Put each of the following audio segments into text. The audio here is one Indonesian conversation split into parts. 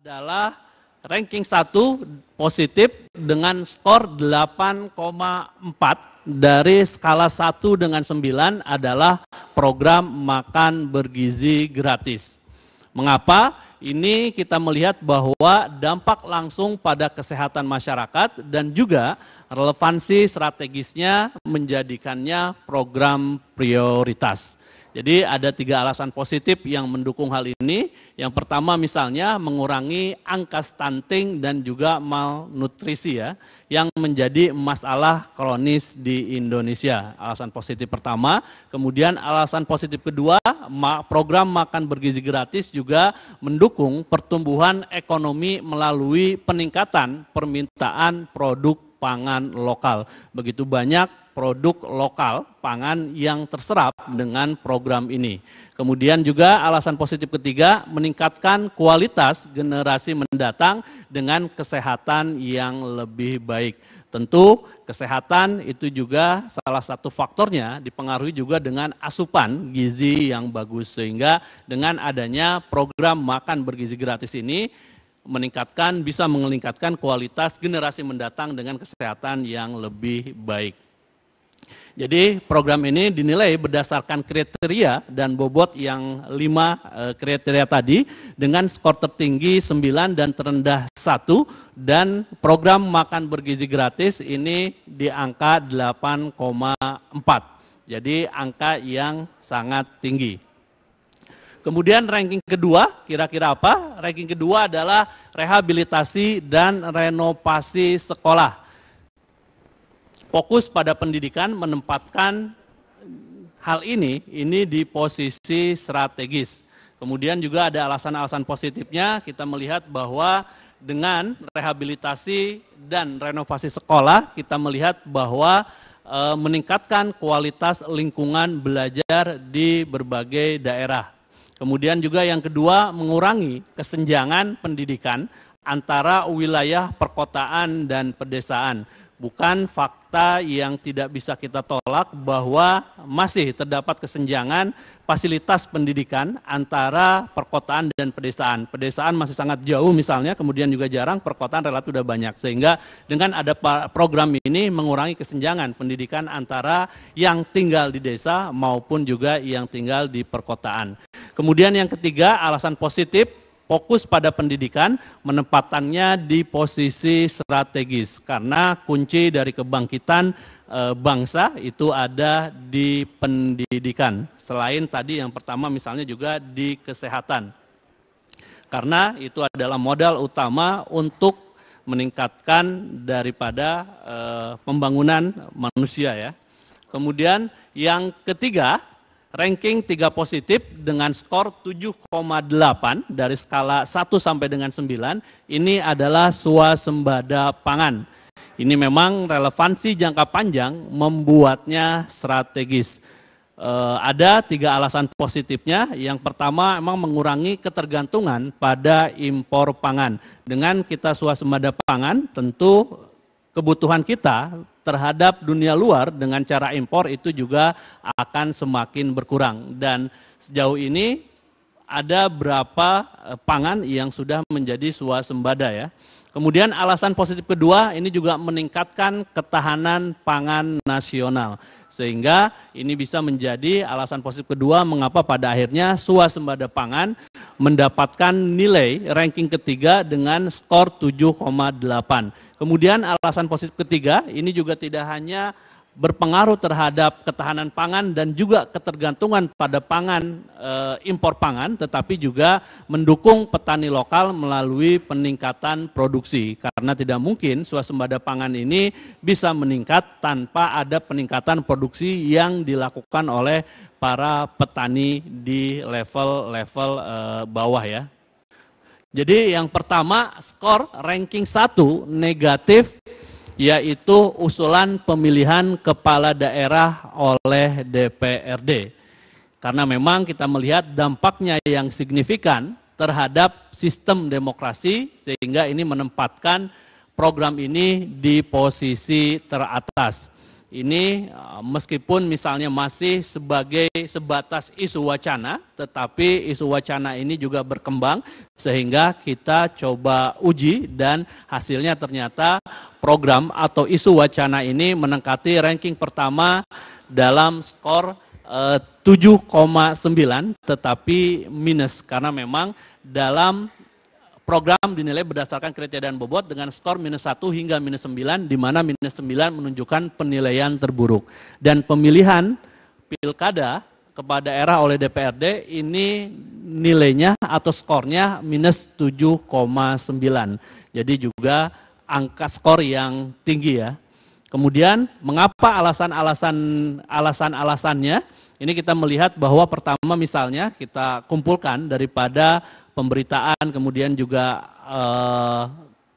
adalah ranking 1 positif dengan skor 8,4 dari skala 1 dengan 9 adalah program makan bergizi gratis. Mengapa? Ini kita melihat bahwa dampak langsung pada kesehatan masyarakat dan juga relevansi strategisnya menjadikannya program prioritas. Jadi ada 3 alasan positif yang mendukung hal ini. Yang pertama misalnya mengurangi angka stunting dan juga malnutrisi ya, yang menjadi masalah kronis di Indonesia. Alasan positif pertama. Kemudian alasan positif kedua, program makan bergizi gratis juga mendukung pertumbuhan ekonomi melalui peningkatan permintaan produk pangan lokal. Begitu banyak produk lokal pangan yang terserap dengan program ini. Kemudian juga alasan positif ketiga, meningkatkan kualitas generasi mendatang dengan kesehatan yang lebih baik. Tentu kesehatan itu juga salah satu faktornya dipengaruhi juga dengan asupan gizi yang bagus. Sehingga dengan adanya program makan bergizi gratis ini bisa meningkatkan kualitas generasi mendatang dengan kesehatan yang lebih baik. Jadi program ini dinilai berdasarkan kriteria dan bobot yang 5 kriteria tadi dengan skor tertinggi 9 dan terendah 1, dan program makan bergizi gratis ini di angka 8,4. Jadi angka yang sangat tinggi. Kemudian ranking kedua, kira-kira apa? Ranking kedua adalah rehabilitasi dan renovasi sekolah. Fokus pada pendidikan menempatkan hal ini di posisi strategis. Kemudian juga ada alasan-alasan positifnya, kita melihat bahwa dengan rehabilitasi dan renovasi sekolah, kita melihat bahwa meningkatkan kualitas lingkungan belajar di berbagai daerah. Kemudian juga yang kedua, mengurangi kesenjangan pendidikan antara wilayah perkotaan dan pedesaan. Bukan fakta yang tidak bisa kita tolak bahwa masih terdapat kesenjangan fasilitas pendidikan antara perkotaan dan pedesaan. Pedesaan masih sangat jauh misalnya, kemudian juga jarang, perkotaan relatif sudah banyak. Sehingga dengan ada program ini mengurangi kesenjangan pendidikan antara yang tinggal di desa maupun juga yang tinggal di perkotaan. Kemudian yang ketiga, alasan positif, fokus pada pendidikan, menempatannya di posisi strategis karena kunci dari kebangkitan bangsa itu ada di pendidikan. Selain tadi yang pertama misalnya juga di kesehatan. Karena itu adalah modal utama untuk meningkatkan daripada pembangunan manusia ya. Kemudian yang ketiga, ranking 3 positif dengan skor 7,8 dari skala 1 sampai dengan 9, ini adalah swasembada pangan. Ini memang relevansi jangka panjang membuatnya strategis. Ada 3 alasan positifnya. Yang pertama memang mengurangi ketergantungan pada impor pangan. Dengan kita swasembada pangan, tentu kebutuhan kita terhadap dunia luar dengan cara impor itu juga akan semakin berkurang. Dan sejauh ini ada berapa pangan yang sudah menjadi swasembada ya. Kemudian alasan positif kedua, ini juga meningkatkan ketahanan pangan nasional. Sehingga ini bisa menjadi alasan positif kedua mengapa pada akhirnya swasembada pangan mendapatkan nilai ranking ketiga dengan skor 7,8. Kemudian alasan positif ketiga, ini juga tidak hanya berpengaruh terhadap ketahanan pangan dan juga ketergantungan pada pangan, impor pangan, tetapi juga mendukung petani lokal melalui peningkatan produksi. Karena tidak mungkin swasembada pangan ini bisa meningkat tanpa ada peningkatan produksi yang dilakukan oleh para petani di level-level bawah ya. Jadi yang pertama, skor ranking 1 negatif, yaitu usulan pemilihan kepala daerah oleh DPRD. Karena memang kita melihat dampaknya yang signifikan terhadap sistem demokrasi, sehingga ini menempatkan program ini di posisi teratas. ini meskipun misalnya masih sebatas isu wacana, tetapi isu wacana ini juga berkembang sehingga kita coba uji dan hasilnya ternyata program atau isu wacana ini menempati ranking pertama dalam skor 7,9 tetapi minus karena memang dalam program dinilai berdasarkan kriteria dan bobot dengan skor -1 hingga -9, di mana -9 menunjukkan penilaian terburuk. Dan pemilihan pilkada kepala daerah oleh DPRD ini nilainya atau skornya -7,9. Jadi juga angka skor yang tinggi ya. Kemudian mengapa alasannya? Ini kita melihat bahwa pertama misalnya kita kumpulkan daripada pemberitaan, kemudian juga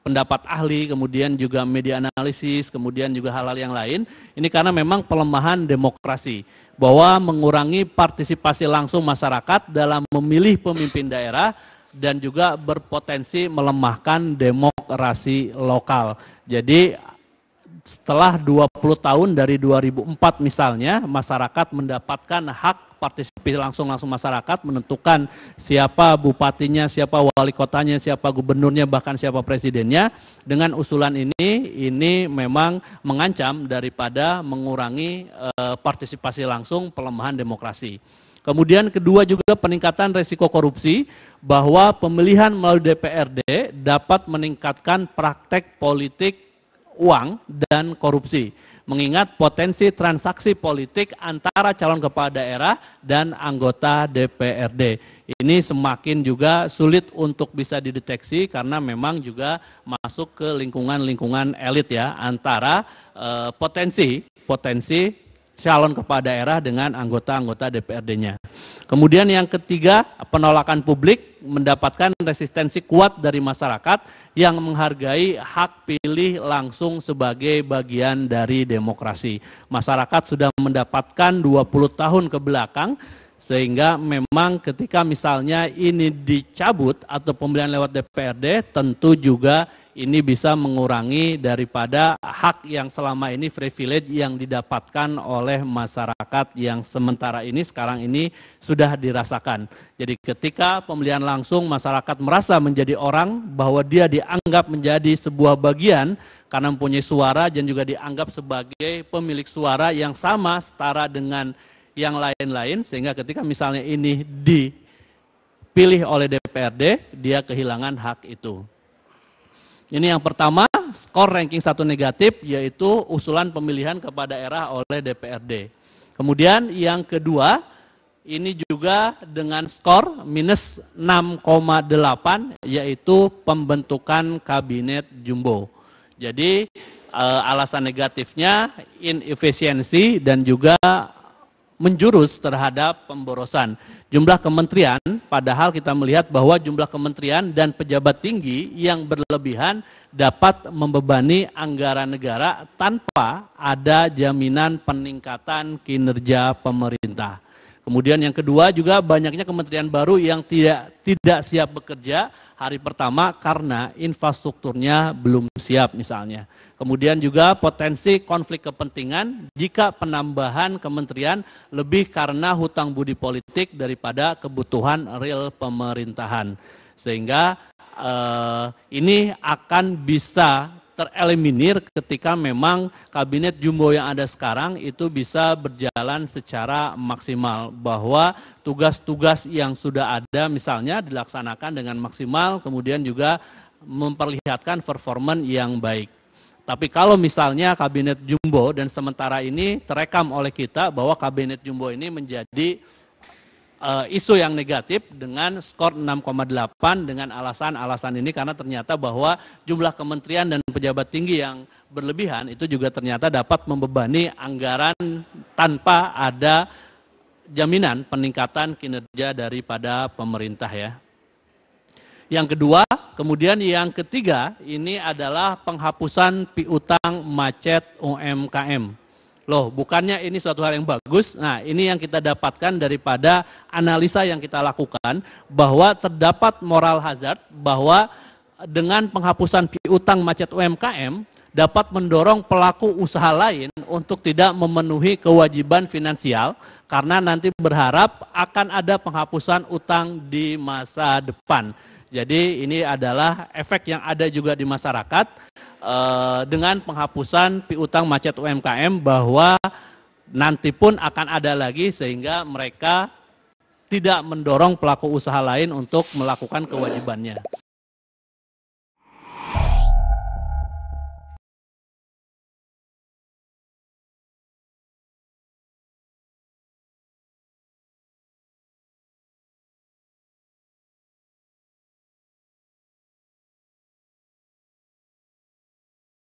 pendapat ahli, kemudian juga media analisis, kemudian juga hal-hal yang lain. Ini karena memang pelemahan demokrasi, bahwa mengurangi partisipasi langsung masyarakat dalam memilih pemimpin daerah dan juga berpotensi melemahkan demokrasi lokal. Jadi setelah 20 tahun dari 2004 misalnya, masyarakat mendapatkan hak partisipasi langsung masyarakat menentukan siapa bupatinya, siapa wali kotanya, siapa gubernurnya, bahkan siapa presidennya. Dengan usulan ini memang mengancam daripada mengurangi partisipasi langsung, pelemahan demokrasi. Kemudian kedua juga peningkatan resiko korupsi, bahwa pemilihan melalui DPRD dapat meningkatkan praktek politik uang dan korupsi, mengingat potensi transaksi politik antara calon kepala daerah dan anggota DPRD. Ini semakin juga sulit untuk bisa dideteksi karena memang juga masuk ke lingkungan-lingkungan elit ya, antara potensi calon kepala daerah dengan anggota-anggota DPRD-nya. Kemudian yang ketiga, penolakan publik mendapatkan resistensi kuat dari masyarakat yang menghargai hak pilih langsung sebagai bagian dari demokrasi. Masyarakat sudah mendapatkan 20 tahun ke belakang, sehingga memang ketika misalnya ini dicabut atau pemilihan lewat DPRD, tentu juga ini bisa mengurangi daripada hak yang selama ini privilege yang didapatkan oleh masyarakat yang sementara ini sekarang ini sudah dirasakan. Jadi ketika pemilihan langsung masyarakat merasa menjadi orang, bahwa dia dianggap menjadi sebuah bagian karena mempunyai suara dan juga dianggap sebagai pemilik suara yang sama setara dengan yang lain-lain, sehingga ketika misalnya ini dipilih oleh DPRD, dia kehilangan hak itu. Ini yang pertama, skor ranking 1 negatif, yaitu usulan pemilihan kepala daerah oleh DPRD. Kemudian yang kedua, ini juga dengan skor -6,8, yaitu pembentukan kabinet jumbo. Jadi alasan negatifnya inefisiensi dan juga menjurus terhadap pemborosan. Jumlah kementerian, padahal kita melihat bahwa jumlah kementerian dan pejabat tinggi yang berlebihan dapat membebani anggaran negara tanpa ada jaminan peningkatan kinerja pemerintah. Kemudian yang kedua juga banyaknya kementerian baru yang tidak siap bekerja hari pertama karena infrastrukturnya belum siap misalnya. Kemudian juga potensi konflik kepentingan jika penambahan kementerian lebih karena hutang budi politik daripada kebutuhan real pemerintahan. Sehingga ini akan bisa tereliminir ketika memang kabinet jumbo yang ada sekarang itu bisa berjalan secara maksimal, bahwa tugas-tugas yang sudah ada misalnya dilaksanakan dengan maksimal, kemudian juga memperlihatkan performa yang baik. Tapi kalau misalnya kabinet jumbo dan sementara ini terekam oleh kita bahwa kabinet jumbo ini menjadi isu yang negatif dengan skor 6,8 dengan alasan-alasan ini, karena ternyata bahwa jumlah kementerian dan pejabat tinggi yang berlebihan itu juga ternyata dapat membebani anggaran tanpa ada jaminan peningkatan kinerja daripada pemerintah ya. Yang kedua, kemudian yang ketiga ini adalah penghapusan piutang macet UMKM. Loh, bukannya ini suatu hal yang bagus? Nah, ini yang kita dapatkan daripada analisa yang kita lakukan, bahwa terdapat moral hazard bahwa dengan penghapusan piutang macet UMKM dapat mendorong pelaku usaha lain untuk tidak memenuhi kewajiban finansial karena nanti berharap akan ada penghapusan utang di masa depan. Jadi ini adalah efek yang ada juga di masyarakat dengan penghapusan piutang macet UMKM, bahwa nanti pun akan ada lagi sehingga mereka tidak mendorong pelaku usaha lain untuk melakukan kewajibannya.